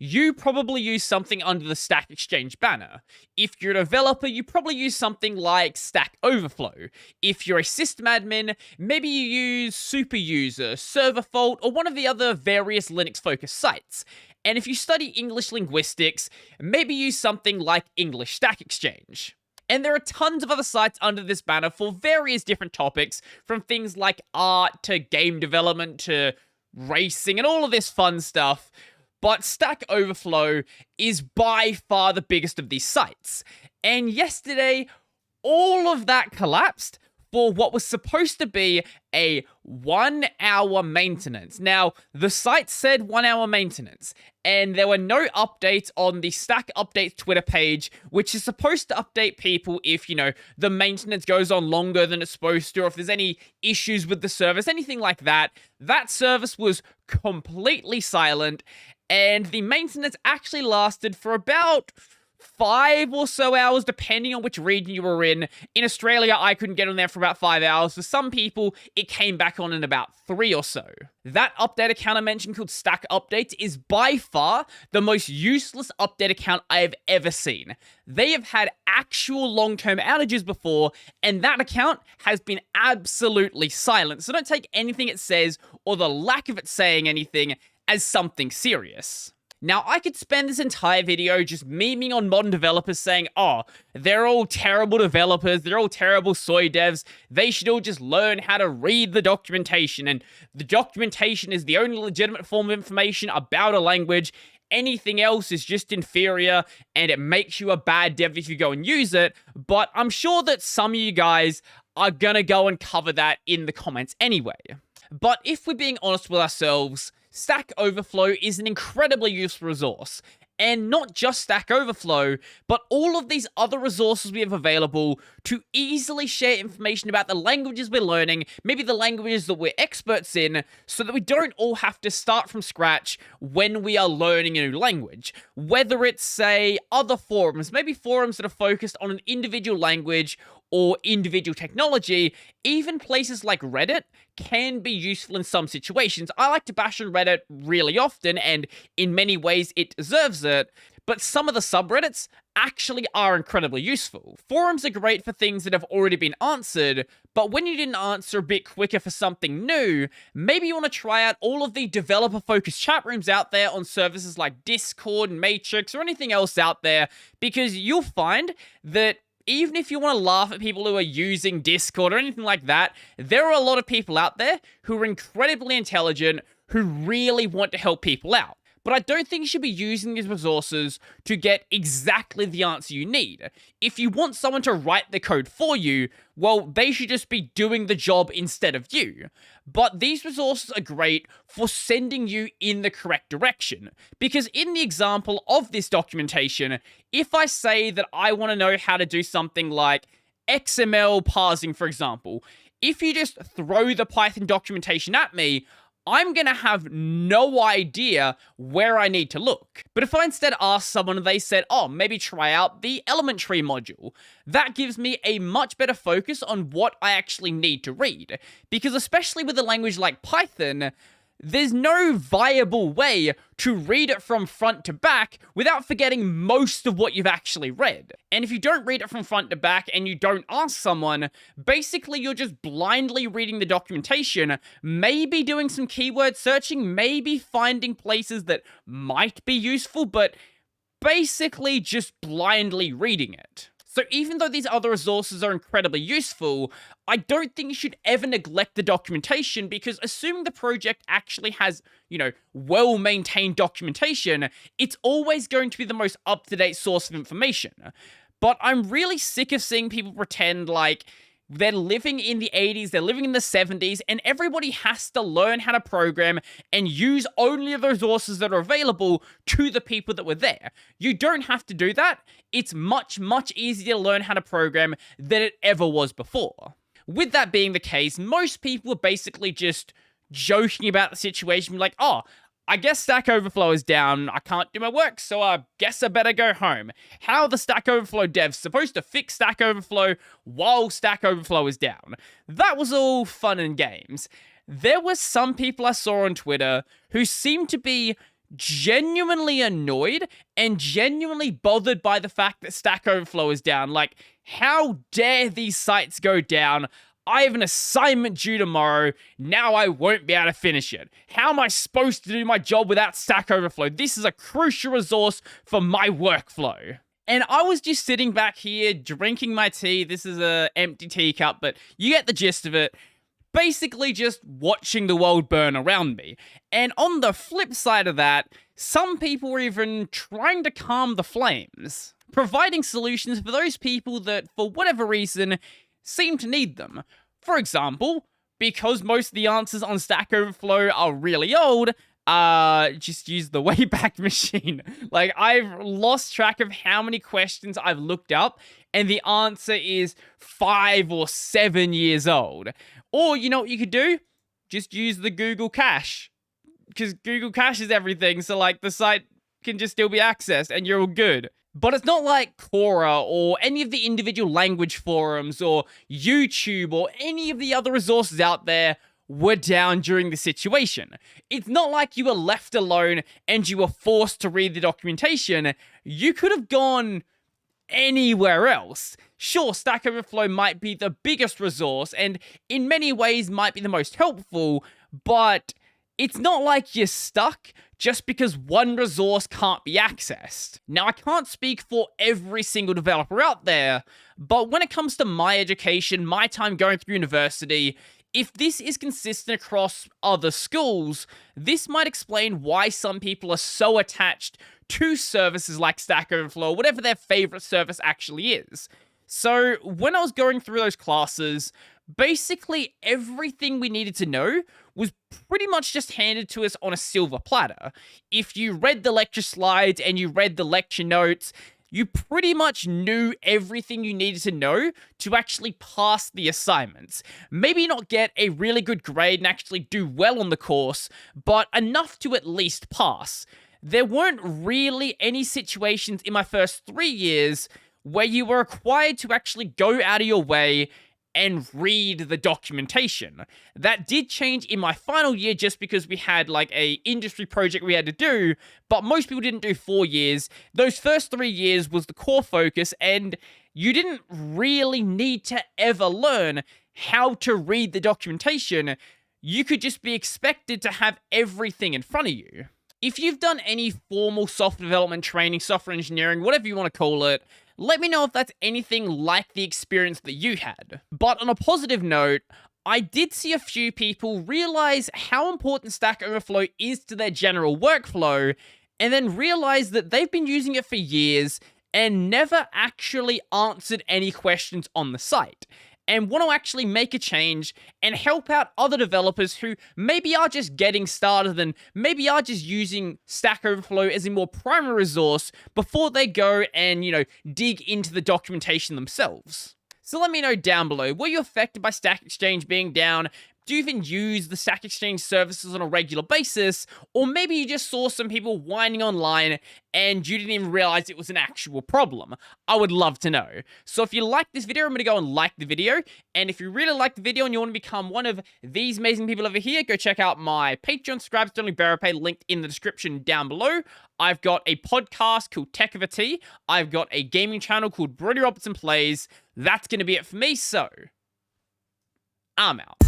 you probably use something under the Stack Exchange banner. If you're a developer, you probably use something like Stack Overflow. If you're a system admin, maybe you use Superuser, Server Fault, or one of the other various Linux-focused sites. And if you study English linguistics, maybe use something like English Stack Exchange. And there are tons of other sites under this banner for various different topics, from things like art to game development to racing and all of this fun stuff. But Stack Overflow is by far the biggest of these sites. And yesterday, all of that collapsed for what was supposed to be a 1 hour maintenance. Now, the site said 1 hour maintenance, and there were no updates on the Stack Updates Twitter page, which is supposed to update people if, the maintenance goes on longer than it's supposed to, or if there's any issues with the service, anything like that. That service was completely silent, and the maintenance actually lasted for about 5 or so hours, depending on which region you were in. In Australia, I couldn't get on there for about 5 hours. For some people, it came back on in about 3 or so. That update account I mentioned called Stack Updates is by far the most useless update account I have ever seen. They have had actual long-term outages before, and that account has been absolutely silent. So don't take anything it says, or the lack of it saying anything, as something serious. Now, I could spend this entire video just memeing on modern developers saying, oh, they're all terrible developers, they're all terrible soy devs, they should all just learn how to read the documentation, and the documentation is the only legitimate form of information about a language. Anything else is just inferior, and it makes you a bad dev if you go and use it. But I'm sure that some of you guys are gonna go and cover that in the comments anyway. But if we're being honest with ourselves, Stack Overflow is an incredibly useful resource. And not just Stack Overflow, but all of these other resources we have available to easily share information about the languages we're learning, maybe the languages that we're experts in, so that we don't all have to start from scratch when we are learning a new language. Whether it's, say, other forums, maybe forums that are focused on an individual language or individual technology, even places like Reddit can be useful in some situations. I like to bash on Reddit really often, and in many ways it deserves it, but some of the subreddits actually are incredibly useful. Forums are great for things that have already been answered, but when you didn't answer a bit quicker for something new, maybe you want to try out all of the developer-focused chat rooms out there on services like Discord and Matrix or anything else out there, because you'll find that even if you want to laugh at people who are using Discord or anything like that, there are a lot of people out there who are incredibly intelligent, who really want to help people out. But I don't think you should be using these resources to get exactly the answer you need. If you want someone to write the code for you, well, they should just be doing the job instead of you. But these resources are great for sending you in the correct direction. Because in the example of this documentation, if I say that I want to know how to do something like XML parsing, for example, if you just throw the Python documentation at me, I'm going to have no idea where I need to look. But if I instead ask someone and they said, oh, maybe try out the element tree module, that gives me a much better focus on what I actually need to read. Because especially with a language like Python, there's no viable way to read it from front to back without forgetting most of what you've actually read. And if you don't read it from front to back and you don't ask someone, basically you're just blindly reading the documentation, maybe doing some keyword searching, maybe finding places that might be useful, but basically just blindly reading it. So even though these other resources are incredibly useful, I don't think you should ever neglect the documentation, because assuming the project actually has, well-maintained documentation, it's always going to be the most up-to-date source of information. But I'm really sick of seeing people pretend like they're living in the 80s, they're living in the 70s, and everybody has to learn how to program and use only the resources that are available to the people that were there. You don't have to do that. It's much, much easier to learn how to program than it ever was before. With that being the case, most people are basically just joking about the situation, like, oh, I guess Stack Overflow is down, I can't do my work, so I guess I better go home. How are the Stack Overflow devs supposed to fix Stack Overflow while Stack Overflow is down? That was all fun and games. There were some people I saw on Twitter who seemed to be genuinely annoyed and genuinely bothered by the fact that Stack Overflow is down. Like, how dare these sites go down? I have an assignment due tomorrow. Now I won't be able to finish it. How am I supposed to do my job without Stack Overflow? This is a crucial resource for my workflow. And I was just sitting back here drinking my tea. This is an empty teacup, but you get the gist of it. Basically just watching the world burn around me. And on the flip side of that, some people were even trying to calm the flames, providing solutions for those people that, for whatever reason, seem to need them. For example, because most of the answers on Stack Overflow are really old, just use the Wayback Machine. Like, I've lost track of how many questions I've looked up, and the answer is 5 or 7 years old. Or, you know what you could do? Just use the Google Cache. Because Google caches everything, so, like, the site can just still be accessed, and you're all good. But it's not like Quora or any of the individual language forums or YouTube or any of the other resources out there were down during the situation. It's not like you were left alone and you were forced to read the documentation. You could have gone anywhere else. Sure, Stack Overflow might be the biggest resource and in many ways might be the most helpful, but it's not like you're stuck just because one resource can't be accessed. Now, I can't speak for every single developer out there, but when it comes to my education, my time going through university, if this is consistent across other schools, this might explain why some people are so attached to services like Stack Overflow, whatever their favorite service actually is. So, when I was going through those classes, basically everything we needed to know was pretty much just handed to us on a silver platter. If you read the lecture slides and you read the lecture notes, you pretty much knew everything you needed to know to actually pass the assignments. Maybe not get a really good grade and actually do well on the course, but enough to at least pass. There weren't really any situations in my first 3 years where you were required to actually go out of your way and read the documentation. That did change in my final year just because we had like a industry project we had to do, but most people didn't do 4 years. Those first 3 years was the core focus, and you didn't really need to ever learn how to read the documentation. You could just be expected to have everything in front of you. If you've done any formal software development training, software engineering, whatever you want to call it, let me know if that's anything like the experience that you had. But on a positive note, I did see a few people realize how important Stack Overflow is to their general workflow, and then realize that they've been using it for years and never actually answered any questions on the site, and want to actually make a change and help out other developers who maybe are just getting started and maybe are just using Stack Overflow as a more primary resource before they go and, dig into the documentation themselves. So let me know down below, were you affected by Stack Exchange being down? Do you even use the Stack Exchange services on a regular basis? Or maybe you just saw some people whining online and you didn't even realize it was an actual problem. I would love to know. So if you like this video, remember to go and like the video. And if you really like the video and you want to become one of these amazing people over here, go check out my Patreon, subscribe to Pay, linked in the description down below. I've got a podcast called Tech of a Tea. I've got a gaming channel called Brodie Robertson Plays. That's going to be it for me, so I'm out.